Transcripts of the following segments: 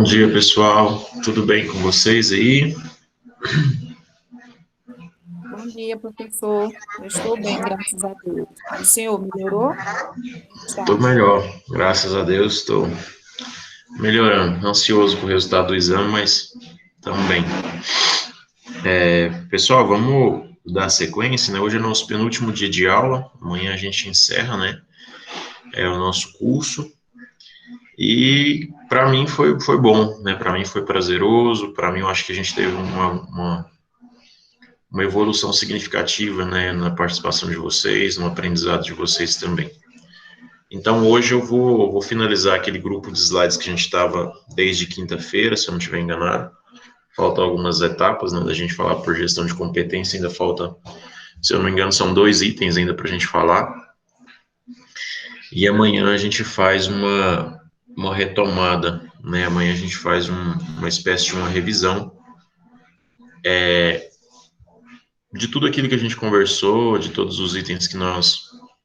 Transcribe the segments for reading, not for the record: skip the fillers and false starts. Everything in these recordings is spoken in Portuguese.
dia, pessoal. Tudo bem com vocês aí? Bom dia, professor. Eu estou bem, graças a Deus. O senhor melhorou? Estou Está. melhor, graças a Deus. Estou melhorando. Ansioso com o resultado do exame, mas estamos bem. Pessoal, vamos dar sequência, né? Hoje é nosso penúltimo dia de aula. Amanhã a gente encerra, né? É o nosso curso. E para mim foi bom, né? Para mim foi prazeroso. Para mim, eu acho que a gente teve uma evolução significativa, né? Na participação de vocês, no aprendizado de vocês também. Então, hoje eu vou finalizar aquele grupo de slides que a gente estava desde quinta-feira, se eu não estiver enganado. Faltam algumas etapas, né, da gente falar por gestão de competência, ainda falta, se eu não me engano, são 2 itens ainda para a gente falar. E amanhã a gente faz uma retomada, né? Amanhã a gente faz uma espécie de uma revisão de tudo aquilo que a gente conversou, de todos os itens que nós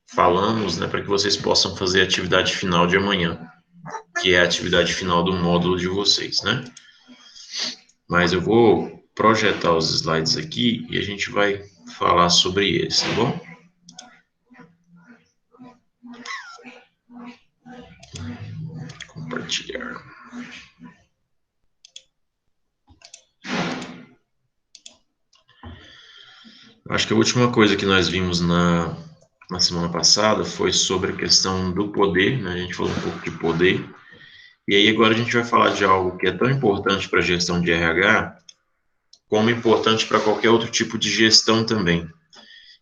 falamos, né, para que vocês possam fazer a atividade final de amanhã, que é a atividade final do módulo de vocês, né? Mas eu vou projetar os slides aqui e a gente vai falar sobre eles, tá bom? Compartilhar. Acho que a última coisa que nós vimos na semana passada foi sobre a questão do poder, né? A gente falou um pouco de poder. E aí agora a gente vai falar de algo que é tão importante para a gestão de RH, como importante para qualquer outro tipo de gestão também,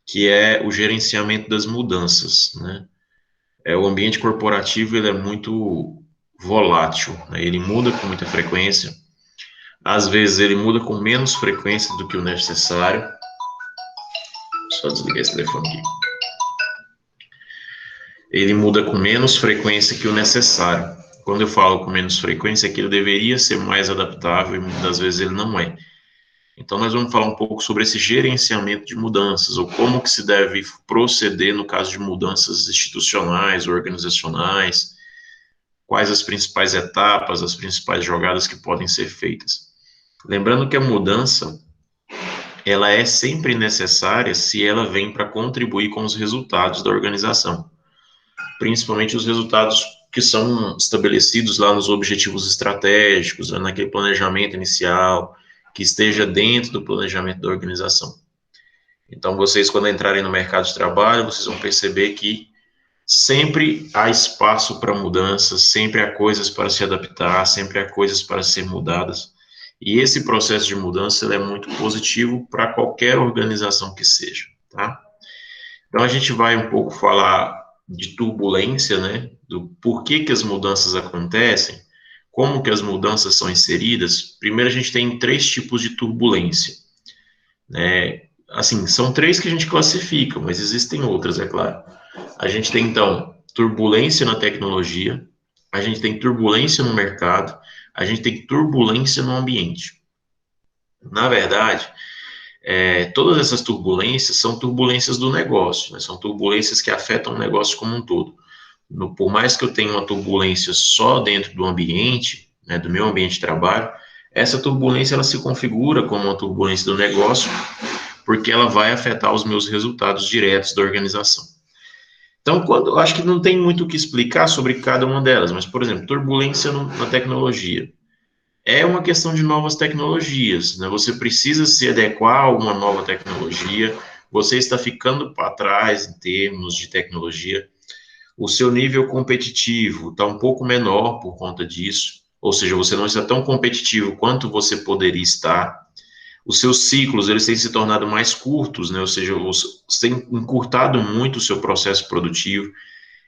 que é o gerenciamento das mudanças, né? O ambiente corporativo, ele é muito volátil, né? Ele muda com muita frequência. Às vezes ele muda com menos frequência do que o necessário. Só desligar esse telefone aqui. Ele muda com menos frequência que o necessário. Quando eu falo com menos frequência, é que ele deveria ser mais adaptável e muitas vezes ele não é. Então, nós vamos falar um pouco sobre esse gerenciamento de mudanças, ou como que se deve proceder no caso de mudanças institucionais, organizacionais, quais as principais etapas, as principais jogadas que podem ser feitas. Lembrando que a mudança, ela é sempre necessária se ela vem para contribuir com os resultados da organização, principalmente os resultados que são estabelecidos lá nos objetivos estratégicos, naquele planejamento inicial, que esteja dentro do planejamento da organização. Então, vocês, quando entrarem no mercado de trabalho, vocês vão perceber que sempre há espaço para mudanças, sempre há coisas para se adaptar, sempre há coisas para ser mudadas. E esse processo de mudança ele é muito positivo para qualquer organização que seja, tá? Então, a gente vai um pouco falar de turbulência, né? Do porquê que as mudanças acontecem, como que as mudanças são inseridas. Primeiro, a gente tem 3 tipos de turbulência, né? Assim, são 3 que a gente classifica, mas existem outras, é claro. A gente tem, então, turbulência na tecnologia, a gente tem turbulência no mercado, a gente tem turbulência no ambiente. Na verdade, todas essas turbulências são turbulências do negócio, né? São turbulências que afetam o negócio como um todo. Por mais que eu tenha uma turbulência só dentro do ambiente, né, do meu ambiente de trabalho, essa turbulência ela se configura como uma turbulência do negócio, porque ela vai afetar os meus resultados diretos da organização. Então, eu acho que não tem muito o que explicar sobre cada uma delas, mas, por exemplo, turbulência na tecnologia. É uma questão de novas tecnologias, né? Você precisa se adequar a uma nova tecnologia, você está ficando para trás em termos de tecnologia, o seu nível competitivo está um pouco menor por conta disso, ou seja, você não está tão competitivo quanto você poderia estar, os seus ciclos, eles têm se tornado mais curtos, né? Ou seja, você tem encurtado muito o seu processo produtivo.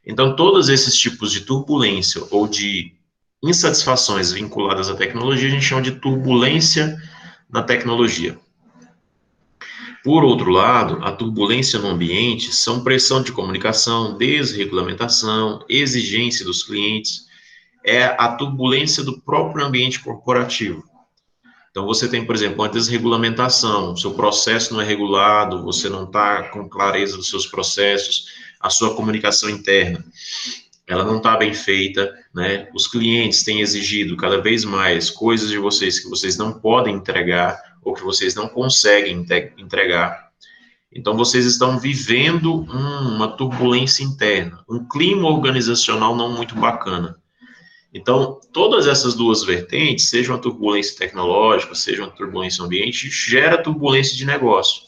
Então, todos esses tipos de turbulência ou de insatisfações vinculadas à tecnologia, a gente chama de turbulência na tecnologia. Por outro lado, a turbulência no ambiente são pressão de comunicação, desregulamentação, exigência dos clientes, é a turbulência do próprio ambiente corporativo. Então, você tem, por exemplo, uma desregulamentação, o seu processo não é regulado, você não está com clareza dos seus processos, a sua comunicação interna, ela não está bem feita, né? Os clientes têm exigido cada vez mais coisas de vocês que vocês não podem entregar ou que vocês não conseguem entregar. Então, vocês estão vivendo uma turbulência interna, um clima organizacional não muito bacana. Então, todas essas duas vertentes, seja uma turbulência tecnológica, seja uma turbulência ambiente, gera turbulência de negócio,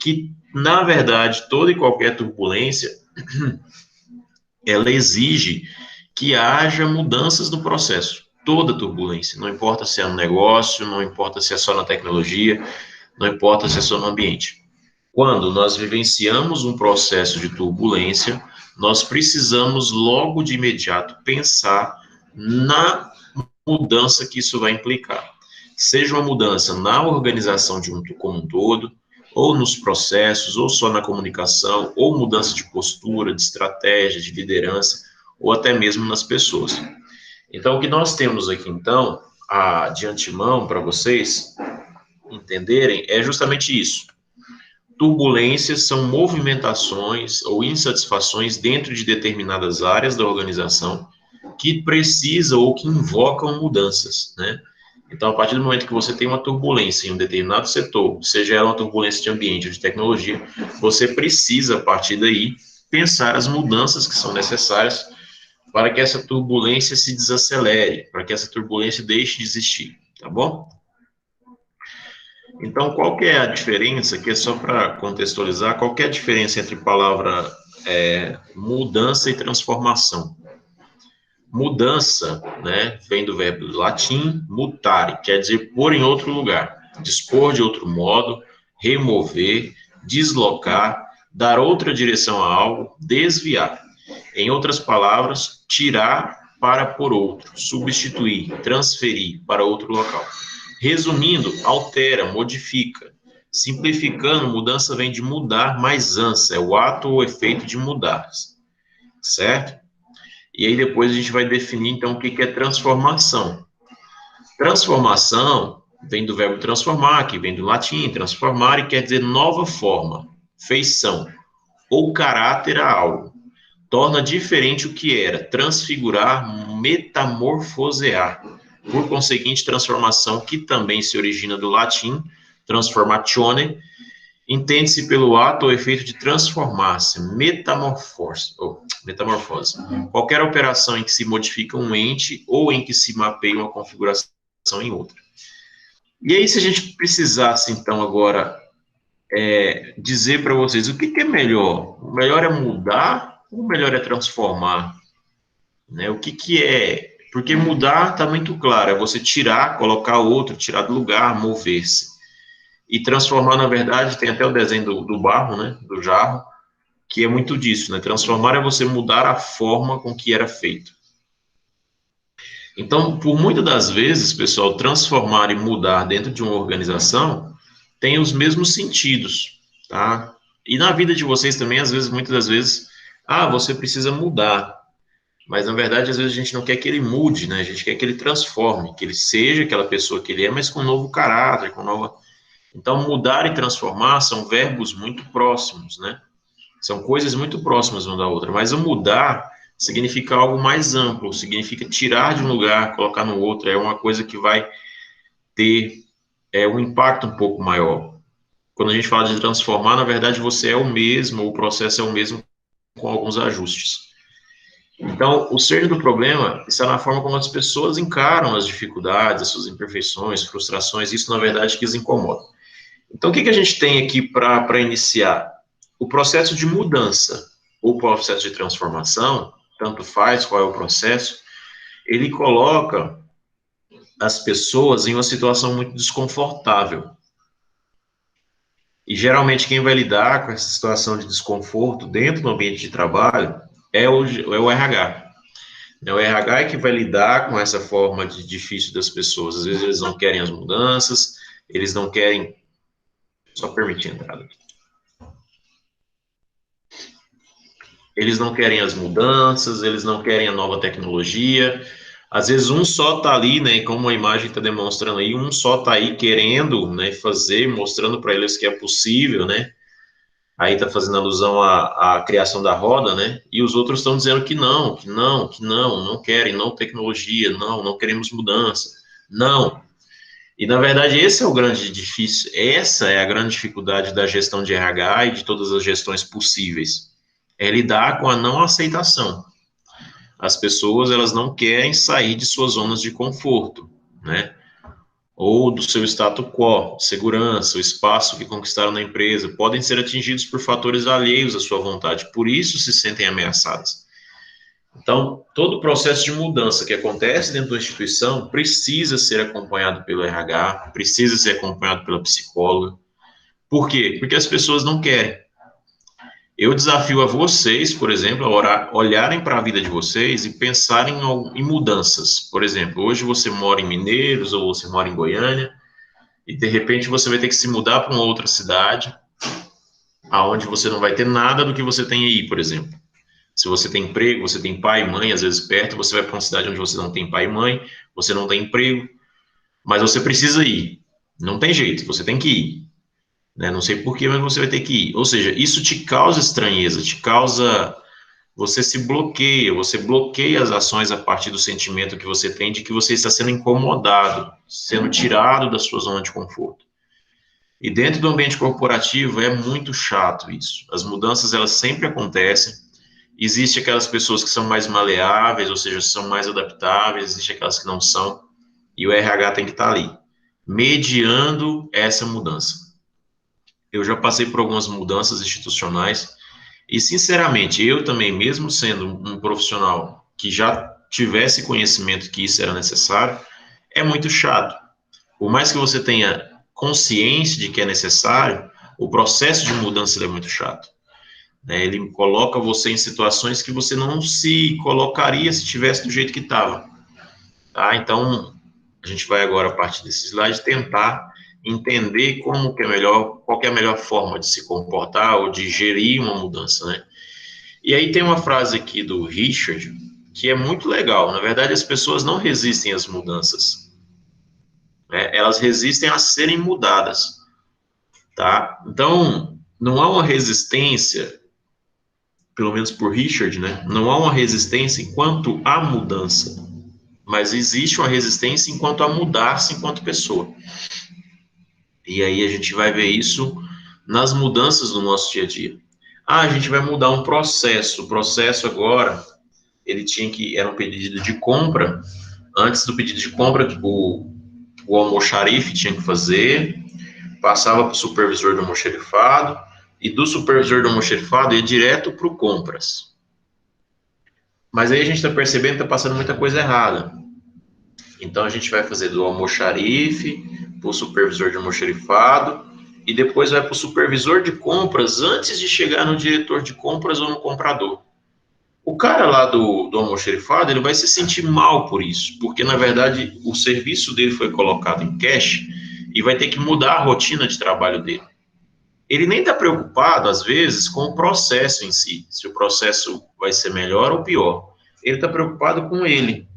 que, na verdade, toda e qualquer turbulência, ela exige que haja mudanças no processo. Toda turbulência, não importa se é no negócio, não importa se é só na tecnologia, não importa se é só no ambiente. Quando nós vivenciamos um processo de turbulência, nós precisamos logo de imediato pensar na mudança que isso vai implicar. Seja uma mudança na organização como um todo, ou nos processos, ou só na comunicação, ou mudança de postura, de estratégia, de liderança, ou até mesmo nas pessoas. Então, o que nós temos aqui, então, de antemão, para vocês entenderem, é justamente isso. Turbulências são movimentações ou insatisfações dentro de determinadas áreas da organização que precisam ou que invocam mudanças, né? Então, a partir do momento que você tem uma turbulência em um determinado setor, seja ela uma turbulência de ambiente ou de tecnologia, você precisa, a partir daí, pensar as mudanças que são necessárias para que essa turbulência se desacelere, para que essa turbulência deixe de existir, tá bom? Então, qual que é a diferença, que é só para contextualizar, qual que é a diferença entre palavra mudança e transformação? Mudança, né, vem do verbo latim mutare, quer dizer pôr em outro lugar, dispor de outro modo, remover, deslocar, dar outra direção a algo, desviar. Em outras palavras, tirar para pôr outro, substituir, transferir para outro local. Resumindo, altera, modifica. Simplificando, mudança vem de mudar mais ânsia, é o ato ou efeito de mudar, certo? E aí depois a gente vai definir, então, o que é transformação. Transformação vem do verbo transformar, que vem do latim, transformar, e quer dizer nova forma, feição, ou caráter a algo. Torna diferente o que era, transfigurar, metamorfosear. Por conseguinte, transformação, que também se origina do latim, transformatione, entende-se pelo ato ou efeito de transformar-se, metamorfose. Qualquer operação em que se modifica um ente ou em que se mapeia uma configuração em outra. E aí, se a gente precisasse, então, agora, dizer para vocês o que é melhor? O melhor é mudar ou o melhor é transformar? Né? O que é... Porque mudar está muito claro, é você tirar, colocar outro, tirar do lugar, mover-se. E transformar, na verdade, tem até o desenho do barro, né, do jarro, que é muito disso, né? Transformar é você mudar a forma com que era feito. Então, por muitas das vezes, pessoal, transformar e mudar dentro de uma organização tem os mesmos sentidos, tá? E na vida de vocês também, às vezes, muitas das vezes, você precisa mudar. Mas, na verdade, às vezes a gente não quer que ele mude, né? A gente quer que ele transforme, que ele seja aquela pessoa que ele é, mas com um novo caráter, com nova... Então, mudar e transformar são verbos muito próximos, né? São coisas muito próximas uma da outra, mas o mudar significa algo mais amplo, significa tirar de um lugar, colocar no outro, é uma coisa que vai ter um impacto um pouco maior. Quando a gente fala de transformar, na verdade, você é o mesmo, o processo é o mesmo, com alguns ajustes. Então, o cerne do problema está na forma como as pessoas encaram as dificuldades, as suas imperfeições, frustrações, isso, na verdade, que os incomoda. Então, o que a gente tem aqui para iniciar? O processo de mudança ou processo de transformação, tanto faz qual é o processo, ele coloca as pessoas em uma situação muito desconfortável. E, geralmente, quem vai lidar com essa situação de desconforto dentro do ambiente de trabalho é o RH. O RH é que vai lidar com essa forma de difícil das pessoas. Às vezes, eles não querem as mudanças, eles não querem... Só permitir a entrada aqui. Eles não querem as mudanças, eles não querem a nova tecnologia. Às vezes um só está ali, né, como a imagem está demonstrando aí, um só está aí querendo, né, fazer, mostrando para eles que é possível, né. aí está fazendo alusão à criação da roda, né? E os outros estão dizendo que não, não querem, não tecnologia, não queremos mudança, não. E, na verdade, esse é o grande difícil, essa é a grande dificuldade da gestão de RH e de todas as gestões possíveis, é lidar com a não aceitação. As pessoas, elas não querem sair de suas zonas de conforto, né? Ou do seu status quo, segurança, o espaço que conquistaram na empresa, podem ser atingidos por fatores alheios à sua vontade, por isso se sentem ameaçadas. Então, todo o processo de mudança que acontece dentro da instituição precisa ser acompanhado pelo RH, precisa ser acompanhado pela psicóloga. Por quê? Porque as pessoas não querem. Eu desafio a vocês, por exemplo, a olharem para a vida de vocês e pensarem em mudanças. Por exemplo, hoje você mora em Mineiros ou você mora em Goiânia e, de repente, você vai ter que se mudar para uma outra cidade aonde você não vai ter nada do que você tem aí, por exemplo. Se você tem emprego, você tem pai e mãe, às vezes perto, você vai para uma cidade onde você não tem pai e mãe, você não tem emprego, mas você precisa ir. Não tem jeito, você tem que ir. Né? Não sei porquê, mas você vai ter que ir. Ou seja, isso te causa estranheza, te causa. Você se bloqueia, você bloqueia as ações a partir do sentimento que você tem de que você está sendo incomodado, sendo tirado da sua zona de conforto. E dentro do ambiente corporativo é muito chato isso. As mudanças, elas sempre acontecem. Existe aquelas pessoas que são mais maleáveis, ou seja, são mais adaptáveis, existe aquelas que não são, e o RH tem que estar ali, mediando essa mudança. Eu já passei por algumas mudanças institucionais, e sinceramente, eu também, mesmo sendo um profissional que já tivesse conhecimento que isso era necessário, é muito chato. Por mais que você tenha consciência de que é necessário, o processo de mudança é muito chato. Né? Ele coloca você em situações que você não se colocaria se estivesse do jeito que estava. Tá? Então, a gente vai agora, a partir desse slide, tentar entender como que é melhor, qual que é a melhor forma de se comportar ou de gerir uma mudança, né? E aí tem uma frase aqui do Richard que é muito legal. Na verdade, as pessoas não resistem às mudanças, né? Elas resistem a serem mudadas, tá? Então, não há uma resistência, pelo menos por Richard, né? Não há uma resistência enquanto há mudança, mas existe uma resistência enquanto a mudar-se enquanto pessoa. E aí a gente vai ver isso nas mudanças do nosso dia a dia. Ah, a gente vai mudar um processo. O processo agora, ele tinha que, era um pedido de compra. Antes do pedido de compra, o almoxarife tinha que fazer, passava para o supervisor do almoxarifado, e do supervisor do almoxarifado ia direto para o compras. Mas aí a gente está percebendo que está passando muita coisa errada. Então a gente vai fazer do almoxarife para o supervisor de almoxarifado e depois vai para o supervisor de compras antes de chegar no diretor de compras ou no comprador. O cara lá do almoxarifado, ele vai se sentir mal por isso, porque na verdade o serviço dele foi colocado em cash e vai ter que mudar a rotina de trabalho dele. Ele nem está preocupado, às vezes, com o processo em si, se o processo vai ser melhor ou pior. Ele está preocupado com ele,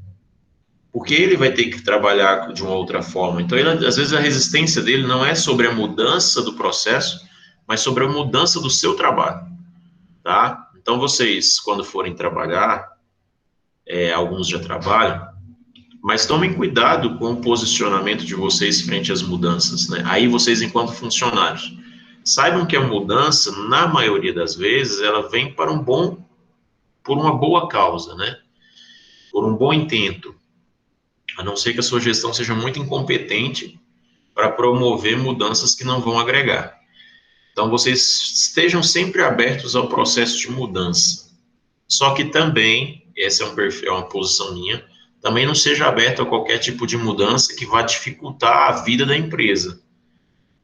porque ele vai ter que trabalhar de uma outra forma. Então, ele, às vezes, a resistência dele não é sobre a mudança do processo, mas sobre a mudança do seu trabalho, tá? Então, vocês, quando forem trabalhar, alguns já trabalham, mas tomem cuidado com o posicionamento de vocês frente às mudanças, né? Aí, vocês, enquanto funcionários, saibam que a mudança, na maioria das vezes, ela vem por uma boa causa, né? Por um bom intento. A não ser que a sua gestão seja muito incompetente para promover mudanças que não vão agregar. Então, vocês estejam sempre abertos ao processo de mudança. Só que também, essa é uma posição minha, também não seja aberto a qualquer tipo de mudança que vá dificultar a vida da empresa.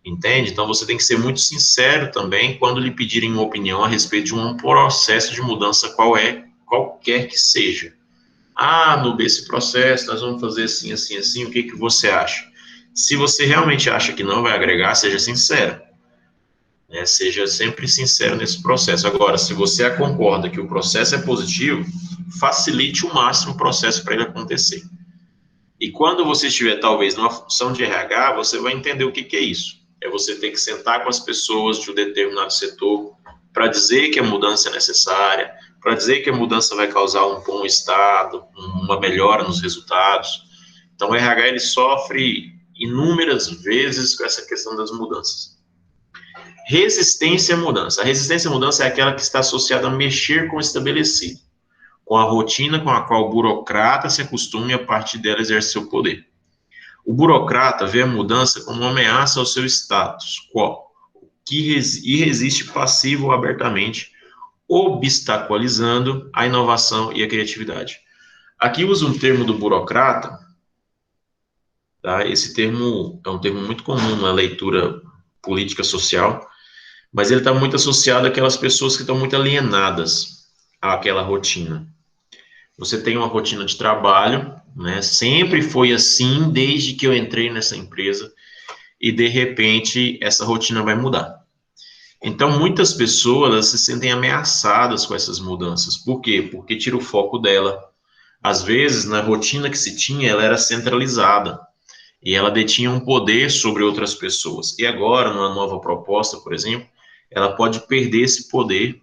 Entende? Então, você tem que ser muito sincero também quando lhe pedirem uma opinião a respeito de um processo de mudança qualquer que seja. Ah, Nube, esse processo, nós vamos fazer assim, assim, assim, o que que você acha? Se você realmente acha que não vai agregar, seja sincero. Né? Seja sempre sincero nesse processo. Agora, se você concorda que o processo é positivo, facilite o máximo o processo para ele acontecer. E quando você estiver, talvez, numa função de RH, você vai entender o que que é isso. É você ter que sentar com as pessoas de um determinado setor, para dizer que a mudança é necessária, para dizer que a mudança vai causar um bom estado, uma melhora nos resultados. Então, o RH ele sofre inúmeras vezes com essa questão das mudanças. Resistência à mudança. A resistência à mudança é aquela que está associada a mexer com o estabelecido, com a rotina com a qual o burocrata se acostuma e a partir dela exerce seu poder. O burocrata vê a mudança como uma ameaça ao seu status quo, e resiste passivo ou abertamente, obstaculizando a inovação e a criatividade. Aqui usa um termo do burocrata, tá? Esse termo é um termo muito comum na leitura política social, mas ele está muito associado àquelas pessoas que estão muito alienadas àquela rotina. Você tem uma rotina de trabalho, né? Sempre foi assim desde que eu entrei nessa empresa e de repente essa rotina vai mudar. Então muitas pessoas elas se sentem ameaçadas com essas mudanças. Por quê? Porque tira o foco dela. Às vezes na rotina que se tinha ela era centralizada e ela detinha um poder sobre outras pessoas. E agora numa nova proposta, por exemplo, ela pode perder esse poder,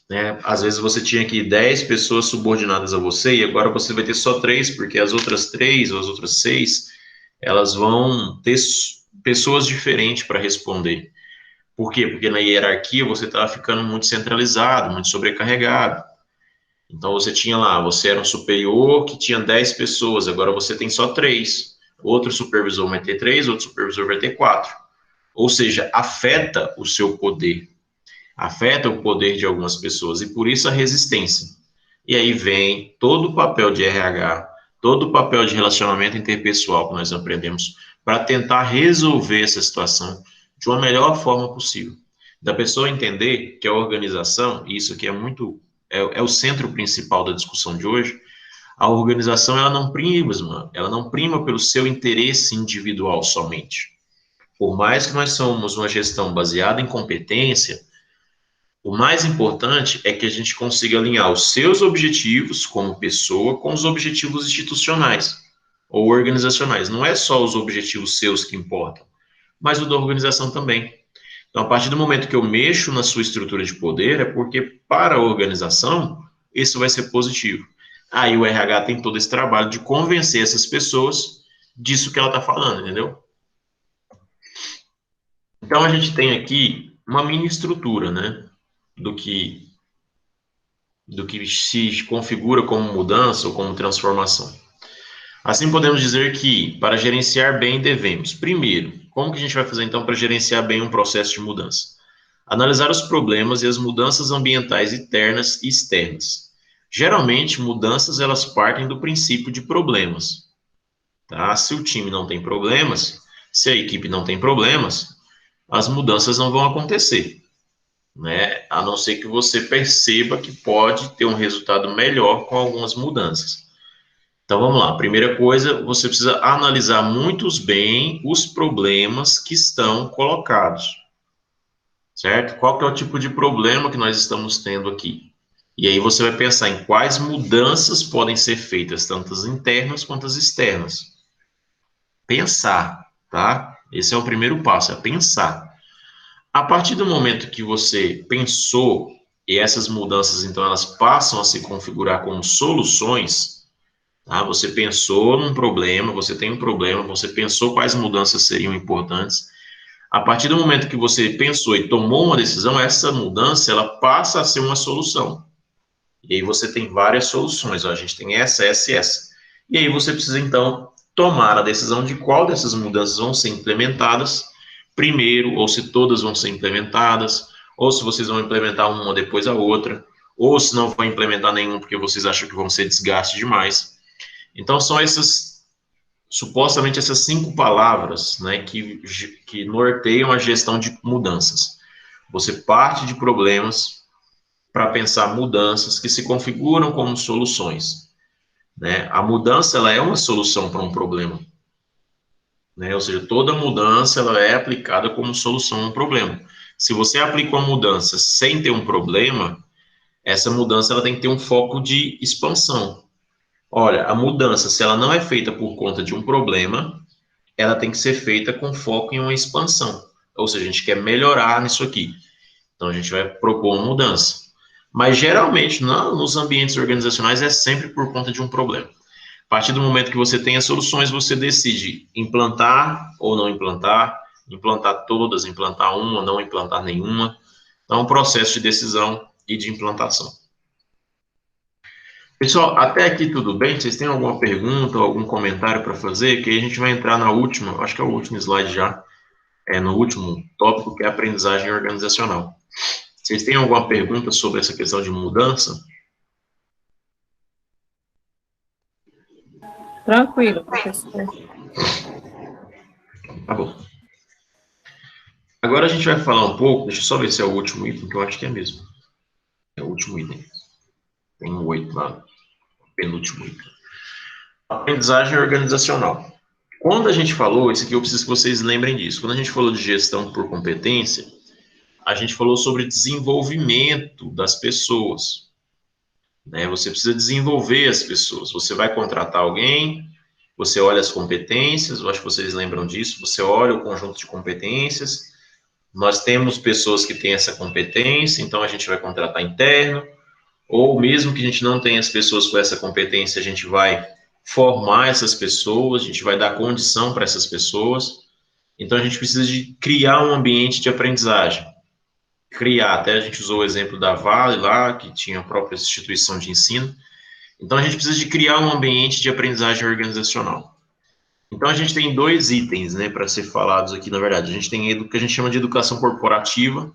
né? Às vezes você tinha aqui 10 pessoas subordinadas a você e agora você vai ter só 3, porque as outras 3 ou as outras 6, elas vão ter pessoas diferentes para responder. Por quê? Porque na hierarquia você estava ficando muito centralizado, muito sobrecarregado. Então você tinha lá, você era um superior que tinha 10 pessoas, agora você tem só 3. Outro supervisor vai ter 3, outro supervisor vai ter 4. Ou seja, afeta o seu poder, afeta o poder de algumas pessoas e por isso a resistência. E aí vem todo o papel de RH, todo o papel de relacionamento interpessoal que nós aprendemos para tentar resolver essa situação de uma melhor forma possível. Da pessoa entender que a organização, e isso aqui é muito, é o centro principal da discussão de hoje, a organização ela não prima pelo seu interesse individual somente. Por mais que nós somos uma gestão baseada em competência, o mais importante é que a gente consiga alinhar os seus objetivos como pessoa com os objetivos institucionais ou organizacionais. Não é só os objetivos seus que importam, mas o da organização também. Então, a partir do momento que eu mexo na sua estrutura de poder, é porque para a organização isso vai ser positivo. Aí o RH tem todo esse trabalho de convencer essas pessoas disso que ela está falando, entendeu? Então, a gente tem aqui uma mini estrutura, né, do que se configura como mudança ou como transformação. Assim, podemos dizer que, para gerenciar bem, devemos, primeiro, como que a gente vai fazer então para gerenciar bem um processo de mudança? Analisar os problemas e as mudanças ambientais internas e externas. Geralmente, mudanças elas partem do princípio de problemas. Tá? Se o time não tem problemas, se a equipe não tem problemas, as mudanças não vão acontecer, né? A não ser que você perceba que pode ter um resultado melhor com algumas mudanças. Então vamos lá. Primeira coisa, você precisa analisar muito bem os problemas que estão colocados, certo? Qual que é o tipo de problema que nós estamos tendo aqui? E aí você vai pensar em quais mudanças podem ser feitas, tanto as internas quanto as externas. Pensar, tá? Esse é o primeiro passo, é pensar. A partir do momento que você pensou e essas mudanças, então, elas passam a se configurar como soluções, tá? Você pensou num problema, você tem um problema, você pensou quais mudanças seriam importantes. A partir do momento que você pensou e tomou uma decisão, essa mudança, ela passa a ser uma solução. E aí você tem várias soluções, ó, a gente tem essa e essa. E aí você precisa, então, tomar a decisão de qual dessas mudanças vão ser implementadas primeiro, ou se todas vão ser implementadas, ou se vocês vão implementar uma depois a outra, ou se não vão implementar nenhum porque vocês acham que vão ser desgaste demais. Então, são supostamente essas 5 palavras, né, que norteiam a gestão de mudanças. Você parte de problemas para pensar mudanças que se configuram como soluções, né? A mudança ela é uma solução para um problema, né? Ou seja, toda mudança ela é aplicada como solução a um problema. Se você aplica uma mudança sem ter um problema, essa mudança ela tem que ter um foco de expansão. Olha, a mudança, se ela não é feita por conta de um problema, ela tem que ser feita com foco em uma expansão. Ou seja, a gente quer melhorar nisso aqui. Então, a gente vai propor uma mudança. Mas, geralmente, nos ambientes organizacionais, é sempre por conta de um problema. A partir do momento que você tem as soluções, você decide implantar ou não implantar, implantar todas, implantar uma, não implantar nenhuma. Então, é um processo de decisão e de implantação. Pessoal, até aqui tudo bem? Vocês têm alguma pergunta ou algum comentário para fazer? Que aí a gente vai entrar na última, acho que é o último slide já, no último tópico, que é a aprendizagem organizacional. Vocês têm alguma pergunta sobre essa questão de mudança? Tranquilo, professor. Tá bom. Agora a gente vai falar um pouco, deixa eu só ver se é o último item, que eu acho que é mesmo. É o último item. Tem um 8 lá, penúltimo item. Aprendizagem organizacional. Quando a gente falou, isso aqui eu preciso que vocês lembrem disso. Quando a gente falou de gestão por competência, a gente falou sobre desenvolvimento das pessoas. Né? Você precisa desenvolver as pessoas. Você vai contratar alguém, você olha as competências, eu acho que vocês lembram disso, você olha o conjunto de competências. Nós temos pessoas que têm essa competência, então a gente vai contratar interno, ou mesmo que a gente não tenha as pessoas com essa competência, a gente vai formar essas pessoas, a gente vai dar condição para essas pessoas. Então a gente precisa de criar um ambiente de aprendizagem. Criar, até a gente usou o exemplo da Vale lá, que tinha a própria instituição de ensino. Então a gente precisa de criar um ambiente de aprendizagem organizacional. Então a gente tem dois itens, né, para ser falados aqui, na verdade. A gente tem o que a gente chama de educação corporativa,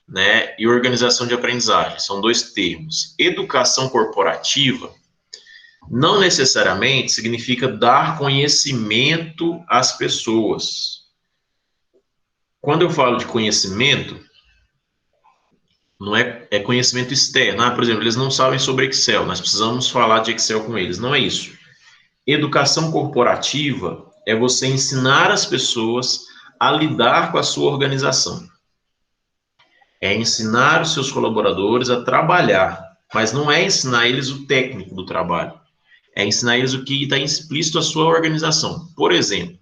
né, e organização de aprendizagem. São dois termos. Educação corporativa não necessariamente significa dar conhecimento às pessoas. Quando eu falo de conhecimento, não é conhecimento externo. Por exemplo, eles não sabem sobre Excel, nós precisamos falar de Excel com eles. Não é isso. Educação corporativa é você ensinar as pessoas a lidar com a sua organização. É ensinar os seus colaboradores a trabalhar, mas não é ensinar eles o técnico do trabalho. É ensinar eles o que está explícito à sua organização. Por exemplo,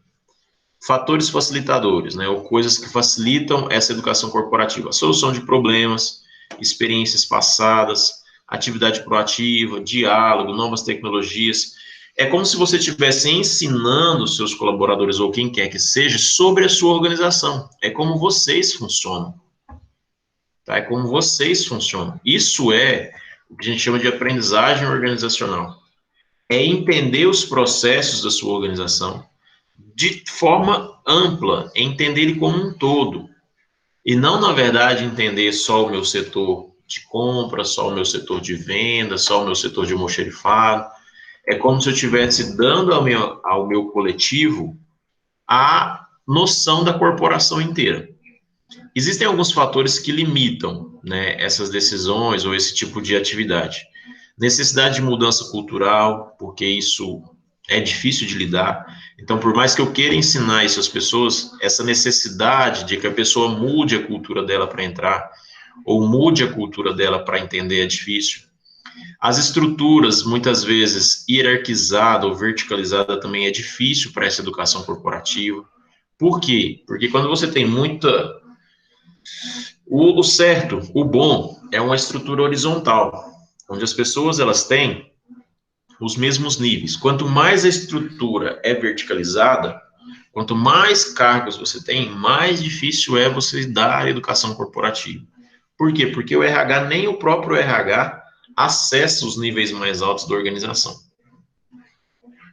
fatores facilitadores, né, ou coisas que facilitam essa educação corporativa. Solução de problemas, experiências passadas, atividade proativa, diálogo, novas tecnologias. É como se você estivesse ensinando os seus colaboradores, ou quem quer que seja, sobre a sua organização. É como vocês funcionam. Tá? É como vocês funcionam. Isso é o que a gente chama de aprendizagem organizacional. É entender os processos da sua organização de forma ampla, entender ele como um todo. E não, na verdade, entender só o meu setor de compra, só o meu setor de venda, só o meu setor de almoxerifado. É como se eu estivesse dando ao meu coletivo a noção da corporação inteira. Existem alguns fatores que limitam, né, essas decisões ou esse tipo de atividade. Necessidade de mudança cultural, porque isso é difícil de lidar. Então, por mais que eu queira ensinar isso às pessoas, essa necessidade de que a pessoa mude a cultura dela para entrar, ou mude a cultura dela para entender, é difícil. As estruturas, muitas vezes, hierarquizada ou verticalizada também é difícil para essa educação corporativa. Por quê? Porque quando você tem muita... O certo, o bom, é uma estrutura horizontal, onde as pessoas, elas têm os mesmos níveis. Quanto mais a estrutura é verticalizada, quanto mais cargos você tem, mais difícil é você dar a educação corporativa. Por quê? Porque o RH, nem o próprio RH, acessa os níveis mais altos da organização.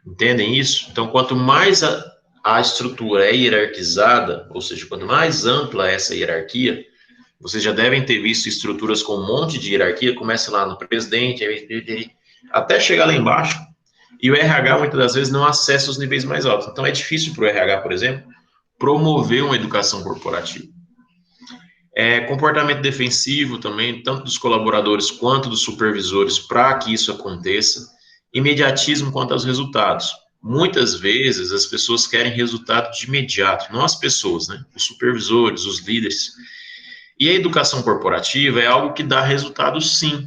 Entendem isso? Então, quanto mais a estrutura é hierarquizada, ou seja, quanto mais ampla é essa hierarquia, vocês já devem ter visto estruturas com um monte de hierarquia, começa lá no presidente, até chegar lá embaixo, e o RH muitas das vezes não acessa os níveis mais altos. Então, é difícil para o RH, por exemplo, promover uma educação corporativa. Comportamento defensivo também, tanto dos colaboradores quanto dos supervisores, para que isso aconteça. Imediatismo quanto aos resultados. Muitas vezes as pessoas querem resultado de imediato, não as pessoas, né? Os supervisores, os líderes. E a educação corporativa é algo que dá resultado sim,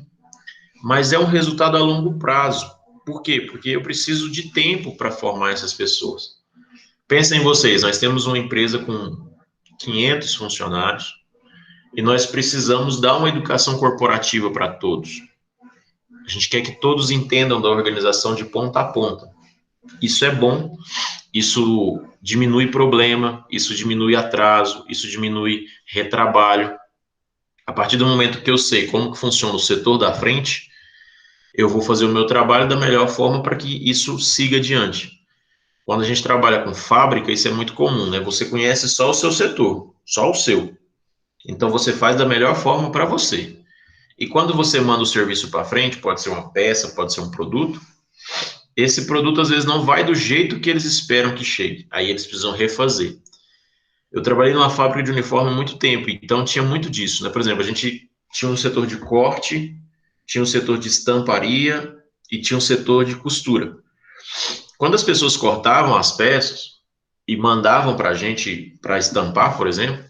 mas é um resultado a longo prazo. Por quê? Porque eu preciso de tempo para formar essas pessoas. Pensem em vocês, nós temos uma empresa com 500 funcionários, e nós precisamos dar uma educação corporativa para todos. A gente quer que todos entendam da organização de ponta a ponta. Isso é bom, isso diminui problema, isso diminui atraso, isso diminui retrabalho. A partir do momento que eu sei como que funciona o setor da frente, eu vou fazer o meu trabalho da melhor forma para que isso siga adiante. Quando a gente trabalha com fábrica, isso é muito comum, né? Você conhece só o seu setor, só o seu. Então você faz da melhor forma para você. E quando você manda o serviço para frente, pode ser uma peça, pode ser um produto, esse produto às vezes não vai do jeito que eles esperam que chegue. Aí eles precisam refazer. Eu trabalhei numa fábrica de uniforme há muito tempo, então tinha muito disso, né? Por exemplo, a gente tinha um setor de corte, tinha um setor de estamparia e tinha um setor de costura. Quando as pessoas cortavam as peças e mandavam para a gente para estampar, por exemplo,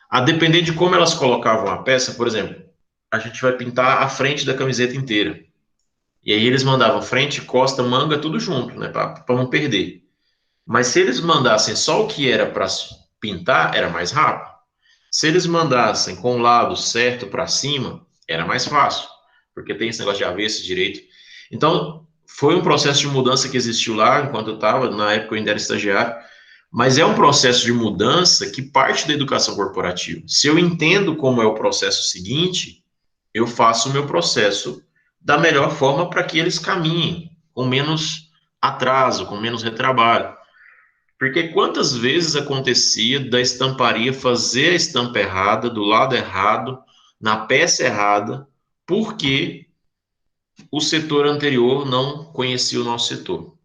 a depender de como elas colocavam a peça, por exemplo, a gente vai pintar a frente da camiseta inteira. E aí eles mandavam frente, costa, manga, tudo junto, né, para não perder. Mas se eles mandassem só o que era para pintar, era mais rápido. Se eles mandassem com o lado certo para cima, era mais fácil, porque tem esse negócio de avesso direito. Então, foi um processo de mudança que existiu lá enquanto eu estava, na época eu ainda era estagiário, mas é um processo de mudança que parte da educação corporativa. Se eu entendo como é o processo seguinte, eu faço o meu processo da melhor forma para que eles caminhem com menos atraso, com menos retrabalho. Porque quantas vezes acontecia da estamparia fazer a estampa errada, do lado errado, na peça errada, porque o setor anterior não conhecia o nosso setor.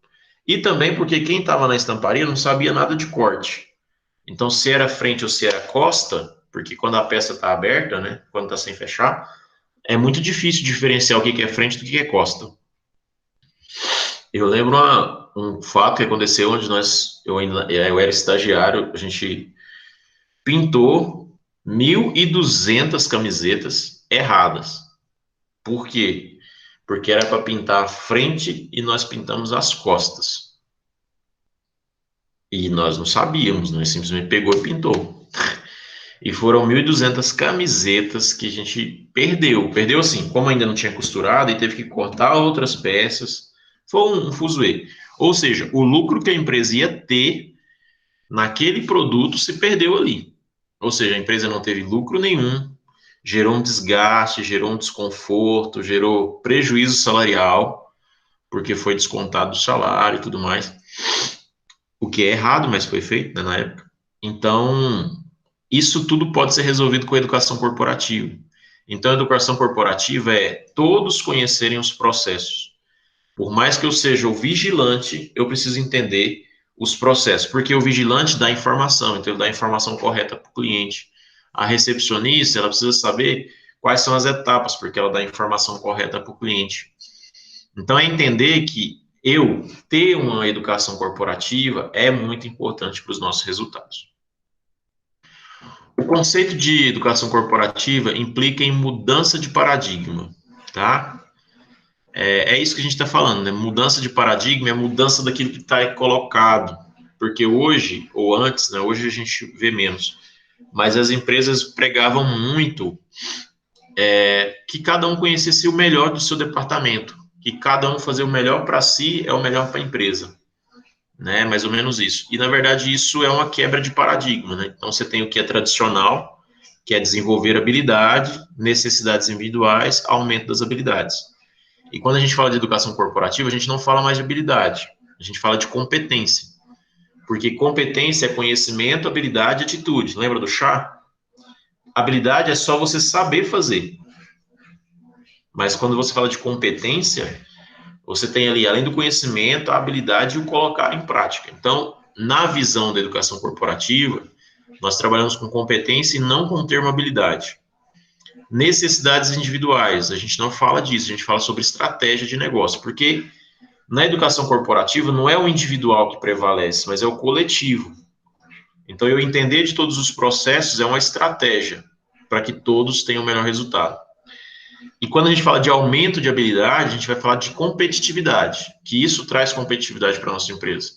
E também porque quem estava na estamparia não sabia nada de corte. Então, se era frente ou se era costa, porque quando a peça está aberta, né, quando está sem fechar, é muito difícil diferenciar o que é frente do que é costa. Eu lembro um fato que aconteceu onde eu era estagiário, a gente pintou 1.200 camisetas erradas. Por quê? Porque era para pintar a frente e nós pintamos as costas. E nós não sabíamos, nós simplesmente pegou e pintou. E foram 1.200 camisetas que a gente perdeu. Perdeu assim, como ainda não tinha costurado e teve que cortar outras peças. Foi um fuzuê. Ou seja, o lucro que a empresa ia ter naquele produto se perdeu ali. Ou seja, a empresa não teve lucro nenhum, gerou um desgaste, gerou um desconforto, gerou prejuízo salarial, porque foi descontado do salário e tudo mais. O que é errado, mas foi feito, né, na época. Então, isso tudo pode ser resolvido com a educação corporativa. Então, a educação corporativa é todos conhecerem os processos. Por mais que eu seja o vigilante, eu preciso entender os processos, porque o vigilante dá informação, então ele dá a informação correta para o cliente. A recepcionista, ela precisa saber quais são as etapas, porque ela dá a informação correta para o cliente. Então, é entender que eu ter uma educação corporativa é muito importante para os nossos resultados. O conceito de educação corporativa implica em mudança de paradigma, tá? É isso que a gente está falando, né? Mudança de paradigma é mudança daquilo que está colocado. Porque hoje, ou antes, né? Hoje a gente vê menos. Mas as empresas pregavam muito que cada um conhecesse o melhor do seu departamento. Que cada um fazer o melhor para si é o melhor para a empresa. Né? Mais ou menos isso. E, na verdade, isso é uma quebra de paradigma, né? Então, você tem o que é tradicional, que é desenvolver habilidade, necessidades individuais, aumento das habilidades. E quando a gente fala de educação corporativa, a gente não fala mais de habilidade, a gente fala de competência. Porque competência é conhecimento, habilidade e atitude. Lembra do chá? Habilidade é só você saber fazer. Mas quando você fala de competência, você tem ali, além do conhecimento, a habilidade e o colocar em prática. Então, na visão da educação corporativa, nós trabalhamos com competência e não com o termo habilidade. Necessidades individuais, a gente não fala disso, a gente fala sobre estratégia de negócio, porque na educação corporativa não é o individual que prevalece, mas é o coletivo. Então, eu entender de todos os processos é uma estratégia para que todos tenham o melhor resultado. E quando a gente fala de aumento de habilidade, a gente vai falar de competitividade, que isso traz competitividade para a nossa empresa.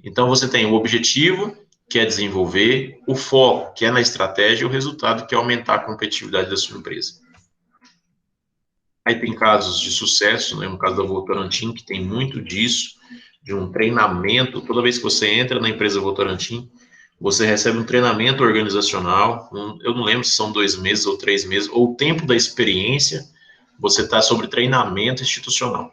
Então, você tem o objetivo, que é desenvolver, o foco, que é na estratégia, e o resultado, que é aumentar a competitividade da sua empresa. Aí tem casos de sucesso, né? No caso da Votorantim, que tem muito disso, de um treinamento. Toda vez que você entra na empresa Votorantim, você recebe um treinamento organizacional. Eu não lembro se são 2 meses ou 3 meses, ou o tempo da experiência, você está sobre treinamento institucional.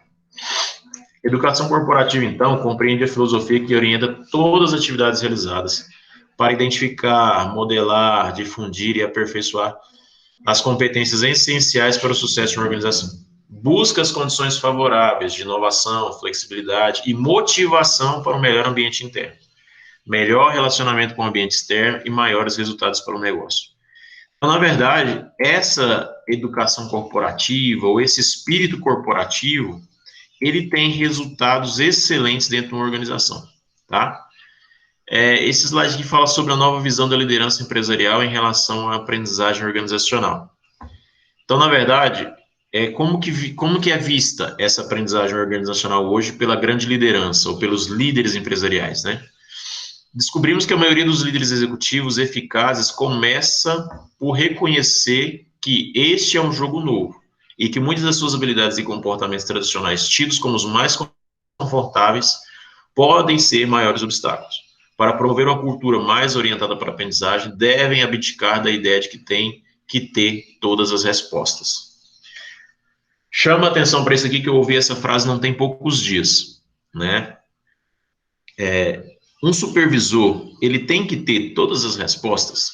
Educação corporativa, então, compreende a filosofia que orienta todas as atividades realizadas para identificar, modelar, difundir e aperfeiçoar as competências essenciais para o sucesso de uma organização. Busca as condições favoráveis de inovação, flexibilidade e motivação para um melhor ambiente interno, melhor relacionamento com o ambiente externo e maiores resultados para o negócio. Então, na verdade, essa educação corporativa ou esse espírito corporativo, ele tem resultados excelentes dentro de uma organização, tá? Esse slide aqui fala sobre a nova visão da liderança empresarial em relação à aprendizagem organizacional. Então, na verdade, como que é vista essa aprendizagem organizacional hoje pela grande liderança ou pelos líderes empresariais, né? Descobrimos que a maioria dos líderes executivos eficazes começa por reconhecer que este é um jogo novo e que muitas das suas habilidades e comportamentos tradicionais, tidos como os mais confortáveis, podem ser maiores obstáculos. Para promover uma cultura mais orientada para a aprendizagem, devem abdicar da ideia de que tem que ter todas as respostas. Chama a atenção para isso aqui, que eu ouvi essa frase não tem poucos dias, né? Um supervisor, ele tem que ter todas as respostas.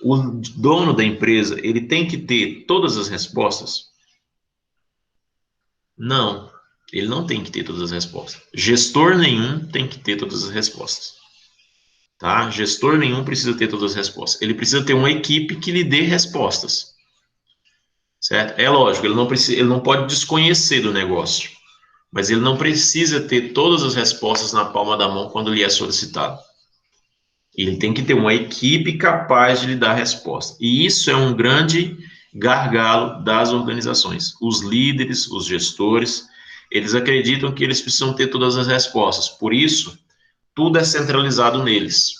O dono da empresa, ele tem que ter todas as respostas? Não, ele não tem que ter todas as respostas. Gestor nenhum tem que ter todas as respostas. Tá? Gestor nenhum precisa ter todas as respostas. Ele precisa ter uma equipe que lhe dê respostas. Certo? É lógico, ele não pode desconhecer do negócio, mas ele não precisa ter todas as respostas na palma da mão quando lhe é solicitado. Ele tem que ter uma equipe capaz de lhe dar resposta. E isso é um grande gargalo das organizações. Os líderes, os gestores, eles acreditam que eles precisam ter todas as respostas. Por isso, tudo é centralizado neles.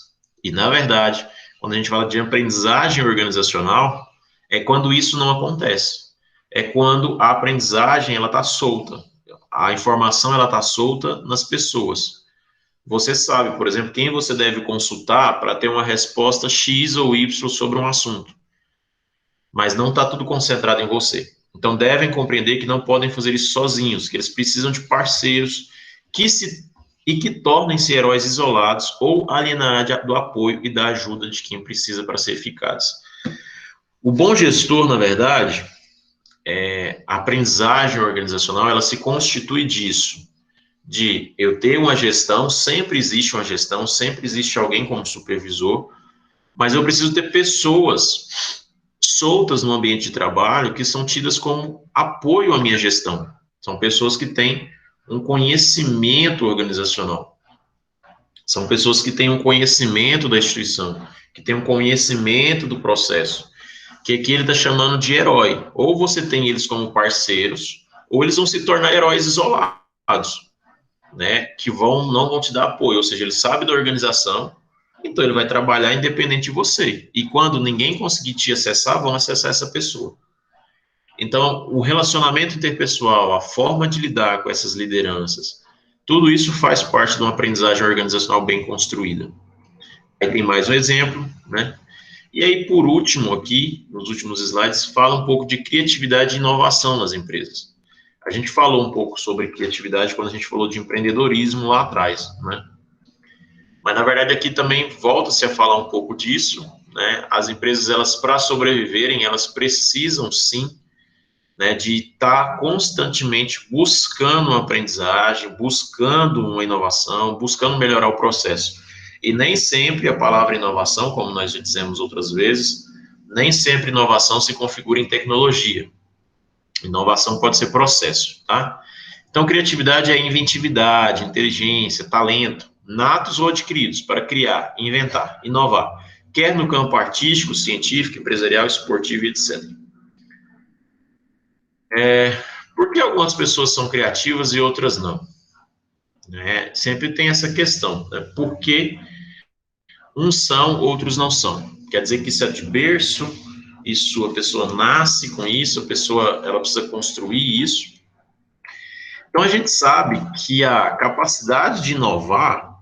E, na verdade, quando a gente fala de aprendizagem organizacional, é quando isso não acontece. É quando a aprendizagem ela está solta. A informação ela está solta nas pessoas. Você sabe, por exemplo, quem você deve consultar para ter uma resposta X ou Y sobre um assunto. Mas não está tudo concentrado em você. Então, devem compreender que não podem fazer isso sozinhos, que eles precisam de parceiros que tornem-se heróis isolados ou alienar do apoio e da ajuda de quem precisa para ser eficaz. O bom gestor, na verdade, a aprendizagem organizacional, ela se constitui disso, de eu ter uma gestão, sempre existe uma gestão, sempre existe alguém como supervisor, mas eu preciso ter pessoas soltas no ambiente de trabalho que são tidas como apoio à minha gestão. São pessoas que têm um conhecimento organizacional. São pessoas que têm um conhecimento da instituição, que têm um conhecimento do processo, que aqui ele está chamando de herói. Ou você tem eles como parceiros, ou eles vão se tornar heróis isolados, né? Que não vão te dar apoio, ou seja, ele sabe da organização, então ele vai trabalhar independente de você. E quando ninguém conseguir te acessar, vão acessar essa pessoa. Então, o relacionamento interpessoal, a forma de lidar com essas lideranças, tudo isso faz parte de uma aprendizagem organizacional bem construída. Aí tem mais um exemplo, né? E aí, por último, aqui, nos últimos slides, fala um pouco de criatividade e inovação nas empresas. A gente falou um pouco sobre criatividade quando a gente falou de empreendedorismo lá atrás, né? Mas, na verdade, aqui também volta-se a falar um pouco disso, né? As empresas, elas, para sobreviverem, elas precisam, sim, né, de estar constantemente buscando uma aprendizagem, buscando uma inovação, buscando melhorar o processo. E nem sempre a palavra inovação, como nós já dizemos outras vezes, nem sempre inovação se configura em tecnologia. Inovação pode ser processo, tá? Então, criatividade é inventividade, inteligência, talento, natos ou adquiridos para criar, inventar, inovar, quer no campo artístico, científico, empresarial, esportivo, etc. Por que algumas pessoas são criativas e outras não? Sempre tem essa questão, né? Por que Uns são, outros não são. Quer dizer que isso é de berço, isso a pessoa nasce com isso, a pessoa ela precisa construir isso. Então a gente sabe que a capacidade de inovar,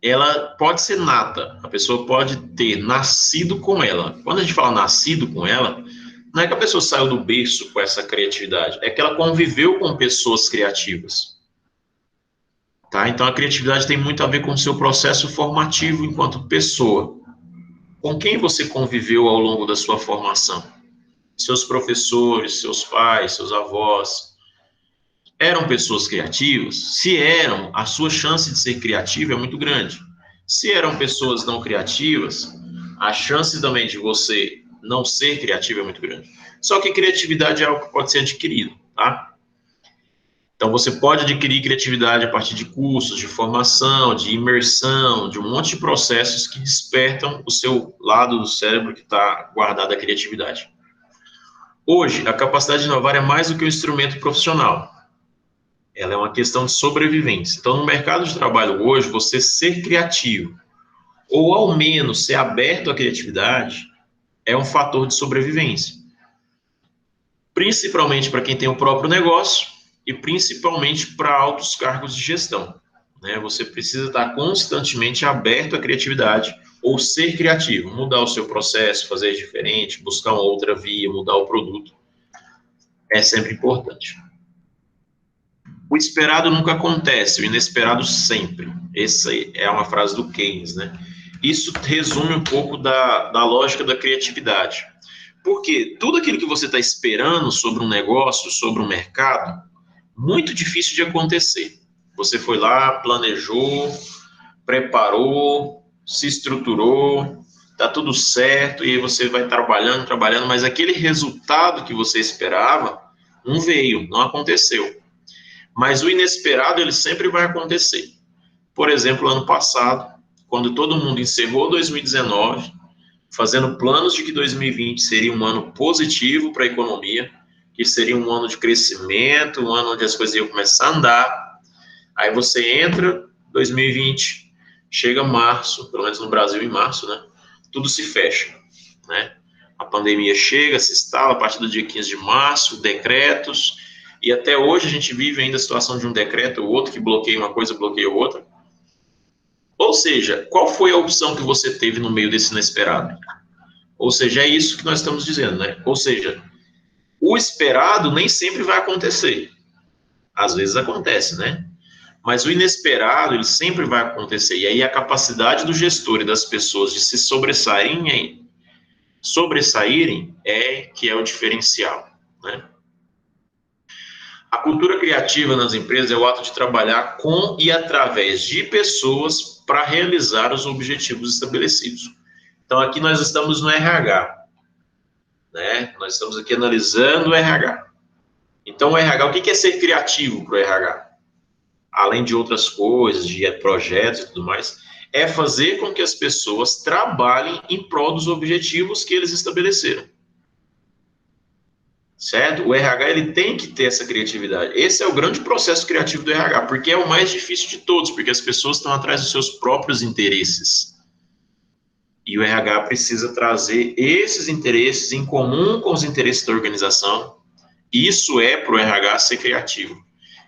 ela pode ser nata, a pessoa pode ter nascido com ela. Quando a gente fala nascido com ela, não é que a pessoa saiu do berço com essa criatividade, é que ela conviveu com pessoas criativas. Tá? Então a criatividade tem muito a ver com o seu processo formativo enquanto pessoa. Com quem você conviveu ao longo da sua formação? Seus professores, seus pais, seus avós, eram pessoas criativas? Se eram, a sua chance de ser criativo é muito grande. Se eram pessoas não criativas, a chance também de você não ser criativo é muito grande. Só que criatividade é algo que pode ser adquirido, tá? Então você pode adquirir criatividade a partir de cursos, de formação, de imersão, de um monte de processos que despertam o seu lado do cérebro que está guardado a criatividade. Hoje, a capacidade de inovar é mais do que um instrumento profissional. Ela é uma questão de sobrevivência. Então, no mercado de trabalho hoje, você ser criativo, ou ao menos ser aberto à criatividade, é um fator de sobrevivência. Principalmente para quem tem o próprio negócio e principalmente para altos cargos de gestão. Né? Você precisa estar constantemente aberto à criatividade ou ser criativo, mudar o seu processo, fazer diferente, buscar uma outra via, mudar o produto. É sempre importante. O esperado nunca acontece, o inesperado sempre. Essa é uma frase do Keynes, né? Isso resume um pouco da lógica da criatividade. Porque tudo aquilo que você está esperando sobre um negócio, sobre um mercado, muito difícil de acontecer. Você foi lá, planejou, preparou, se estruturou, está tudo certo, e aí você vai trabalhando, trabalhando, mas aquele resultado que você esperava não veio, não aconteceu. Mas o inesperado, ele sempre vai acontecer. Por exemplo, ano passado, quando todo mundo encerrou 2019, fazendo planos de que 2020 seria um ano positivo para a economia, que seria um ano de crescimento, um ano onde as coisas iam começar a andar. Aí você entra 2020, chega março, pelo menos no Brasil em março, né? Tudo se fecha, né? A pandemia chega, se instala a partir do dia 15 de março, decretos, e até hoje a gente vive ainda a situação de um decreto ou outro que bloqueia uma coisa, bloqueia outra. Ou seja, qual foi a opção que você teve no meio desse inesperado? Ou seja, é isso que nós estamos dizendo, né? Ou seja, o esperado nem sempre vai acontecer. Às vezes acontece, né? Mas o inesperado, ele sempre vai acontecer. E aí a capacidade do gestor e das pessoas de se sobressaírem é que é o diferencial, né? A cultura criativa nas empresas é o ato de trabalhar com e através de pessoas para realizar os objetivos estabelecidos. Então, aqui nós estamos no RH, né? Nós estamos aqui analisando o RH. Então, o RH, o que é ser criativo para o RH? Além de outras coisas, de projetos e tudo mais, é fazer com que as pessoas trabalhem em prol dos objetivos que eles estabeleceram. Certo? O RH, ele tem que ter essa criatividade. Esse é o grande processo criativo do RH, porque é o mais difícil de todos, porque as pessoas estão atrás dos seus próprios interesses. E o RH precisa trazer esses interesses em comum com os interesses da organização. Isso é para o RH ser criativo.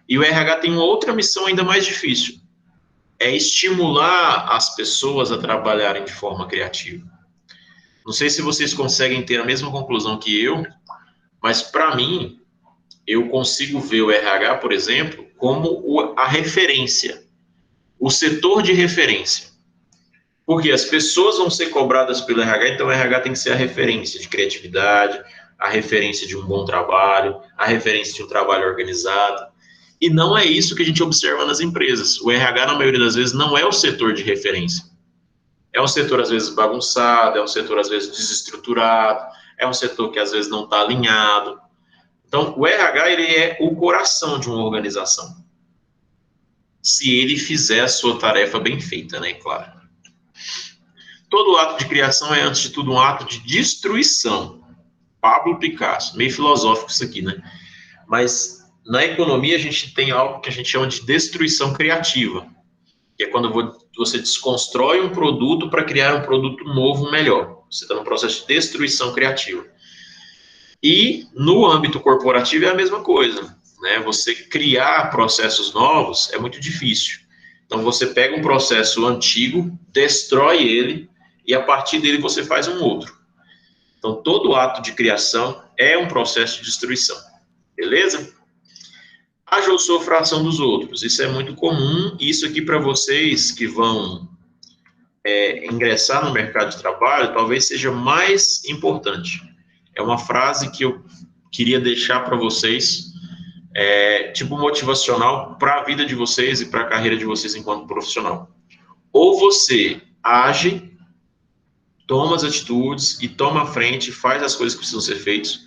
E o RH tem uma outra missão ainda mais difícil. É estimular as pessoas a trabalharem de forma criativa. Não sei se vocês conseguem ter a mesma conclusão que eu, mas para mim, eu consigo ver o RH, por exemplo, como a referência, o setor de referência. Porque as pessoas vão ser cobradas pelo RH, então o RH tem que ser a referência de criatividade, a referência de um bom trabalho, a referência de um trabalho organizado. E não é isso que a gente observa nas empresas. O RH, na maioria das vezes, não é o setor de referência. É um setor, às vezes, bagunçado, é um setor, às vezes, desestruturado, é um setor que, às vezes, não está alinhado. Então, o RH, ele é o coração de uma organização. Se ele fizer a sua tarefa bem feita, né, claro. Todo ato de criação é, antes de tudo, um ato de destruição. Pablo Picasso, meio filosófico isso aqui, né? Mas na economia a gente tem algo que a gente chama de destruição criativa, que é quando eu vou você desconstrói um produto para criar um produto novo, melhor. Você está no processo de destruição criativa. E no âmbito corporativo é a mesma coisa, né? Você criar processos novos é muito difícil. Então, você pega um processo antigo, destrói ele, e a partir dele você faz um outro. Então, todo ato de criação é um processo de destruição. Beleza? Haja ou sofra a ação dos outros. Isso é muito comum. Isso aqui para vocês que vão ingressar no mercado de trabalho, talvez seja mais importante. É uma frase que eu queria deixar para vocês, tipo motivacional para a vida de vocês e para a carreira de vocês enquanto profissional. Ou você age, toma as atitudes e toma a frente, faz as coisas que precisam ser feitas,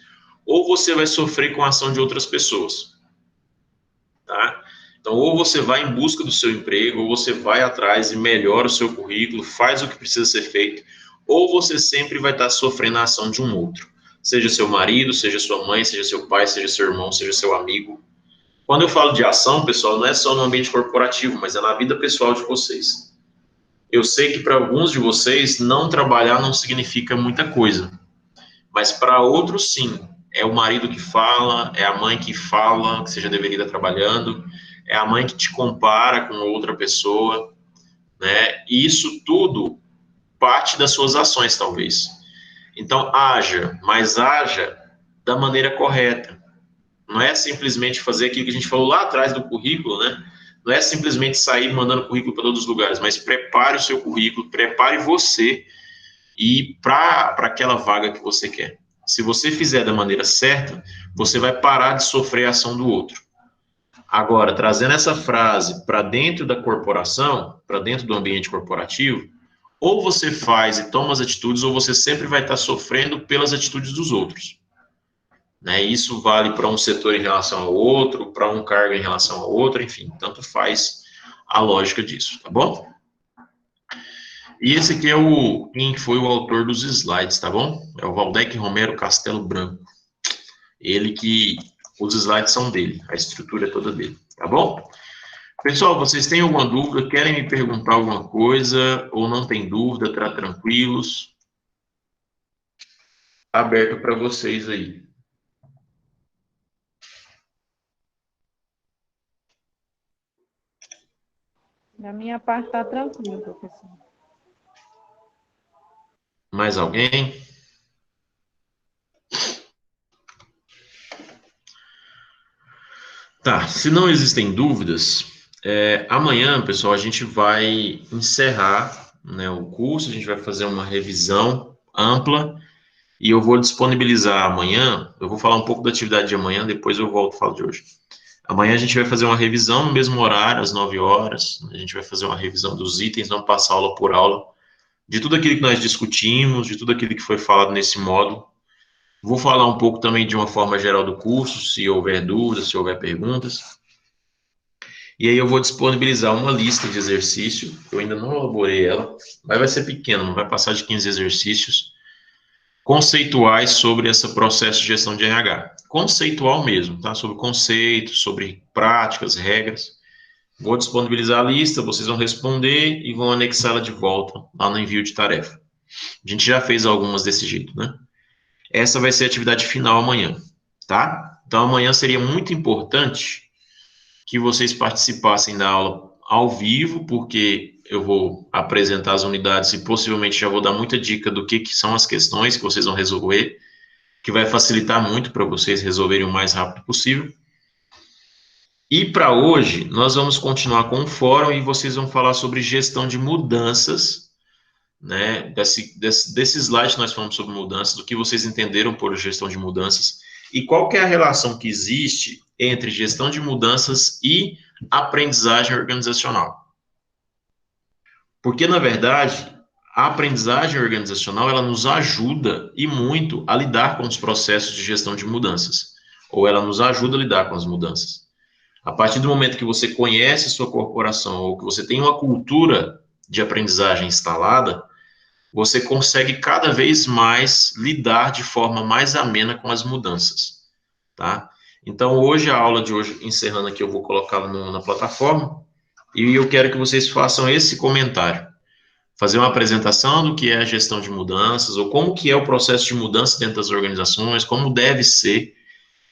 ou você vai sofrer com a ação de outras pessoas. Tá? Então, ou você vai em busca do seu emprego, ou você vai atrás e melhora o seu currículo, faz o que precisa ser feito, ou você sempre vai estar sofrendo a ação de um outro. Seja seu marido, seja sua mãe, seja seu pai, seja seu irmão, seja seu amigo. Quando eu falo de ação, pessoal, não é só no ambiente corporativo, mas é na vida pessoal de vocês. Eu sei que para alguns de vocês, não trabalhar não significa muita coisa, mas para outros, sim. É o marido que fala, é a mãe que fala que você já deveria estar trabalhando, é a mãe que te compara com outra pessoa, né? E isso tudo parte das suas ações, talvez. Então, haja, mas haja da maneira correta. Não é simplesmente fazer aquilo que a gente falou lá atrás do currículo, né? Não é simplesmente sair mandando currículo para todos os lugares, mas prepare o seu currículo, prepare você e para aquela vaga que você quer. Se você fizer da maneira certa, você vai parar de sofrer a ação do outro. Agora, trazendo essa frase para dentro da corporação, para dentro do ambiente corporativo, ou você faz e toma as atitudes, ou você sempre vai estar sofrendo pelas atitudes dos outros. Né? Isso vale para um setor em relação ao outro, para um cargo em relação ao outro, enfim, tanto faz a lógica disso, tá bom? E esse aqui é quem foi o autor dos slides, tá bom? É o Valdec Romero Castelo Branco. Ele que, os slides são dele, a estrutura é toda dele, tá bom? Pessoal, vocês têm alguma dúvida, querem me perguntar alguma coisa, ou não tem dúvida, tá tranquilos? Tá aberto para vocês aí. Da minha parte está tranquilo, professor. Mais alguém? Tá, se não existem dúvidas, amanhã, pessoal, a gente vai encerrar, né, o curso, a gente vai fazer uma revisão ampla e eu vou disponibilizar amanhã, eu vou falar um pouco da atividade de amanhã, depois eu volto e falo de hoje. Amanhã a gente vai fazer uma revisão no mesmo horário, às 9 horas, a gente vai fazer uma revisão dos itens, vamos passar aula por aula, de tudo aquilo que nós discutimos, de tudo aquilo que foi falado nesse módulo. Vou falar um pouco também de uma forma geral do curso, se houver dúvidas, se houver perguntas. E aí eu vou disponibilizar uma lista de exercícios, eu ainda não elaborei ela, mas vai ser pequena, não vai passar de 15 exercícios conceituais sobre esse processo de gestão de RH. Conceitual mesmo, tá? Sobre conceitos, sobre práticas, regras. Vou disponibilizar a lista, vocês vão responder e vão anexá-la de volta lá no envio de tarefa. A gente já fez algumas desse jeito, né? Essa vai ser a atividade final amanhã, tá? Então amanhã seria muito importante que vocês participassem da aula ao vivo, porque eu vou apresentar as unidades e possivelmente já vou dar muita dica do que são as questões que vocês vão resolver, que vai facilitar muito para vocês resolverem o mais rápido possível. E para hoje, nós vamos continuar com o fórum e vocês vão falar sobre gestão de mudanças, né? Desse slide nós falamos sobre mudanças, do que vocês entenderam por gestão de mudanças e qual que é a relação que existe entre gestão de mudanças e aprendizagem organizacional. Porque, na verdade, a aprendizagem organizacional, ela nos ajuda e muito a lidar com os processos de gestão de mudanças, ou ela nos ajuda a lidar com as mudanças. A partir do momento que você conhece sua corporação, ou que você tem uma cultura de aprendizagem instalada, você consegue cada vez mais lidar de forma mais amena com as mudanças, tá? Então, hoje, a aula de hoje, encerrando aqui, eu vou colocá-la na plataforma. e eu quero que vocês façam esse comentário. Fazer uma apresentação do que é a gestão de mudanças, ou como que é o processo de mudança dentro das organizações, como deve ser,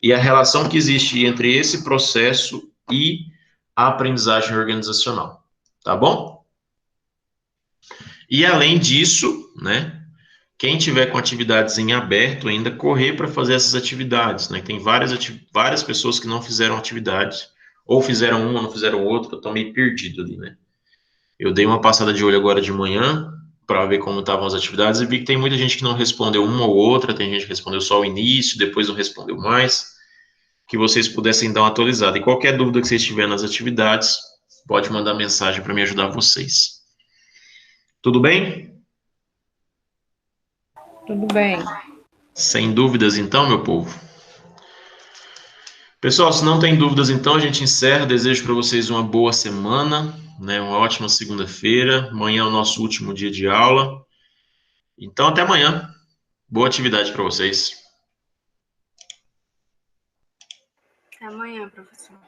e a relação que existe entre esse processo e a aprendizagem organizacional. Tá bom? E além disso, né, quem tiver com atividades em aberto ainda, correr para fazer essas atividades, né? Tem várias pessoas que não fizeram atividades, ou fizeram uma, não fizeram outra, eu estou meio perdido ali, né? Eu dei uma passada de olho agora de manhã para ver como estavam as atividades e vi que tem muita gente que não respondeu uma ou outra, tem gente que respondeu só o início, depois não respondeu mais, que vocês pudessem dar uma atualizada. E qualquer dúvida que vocês tiverem nas atividades, pode mandar mensagem para me ajudar vocês. Tudo bem? Tudo bem. Sem dúvidas, então, meu povo. Pessoal, se não tem dúvidas, então a gente encerra. Desejo para vocês uma boa semana, né? Uma ótima segunda-feira. Amanhã é o nosso último dia de aula. Então, até amanhã. Boa atividade para vocês. Até amanhã, professor.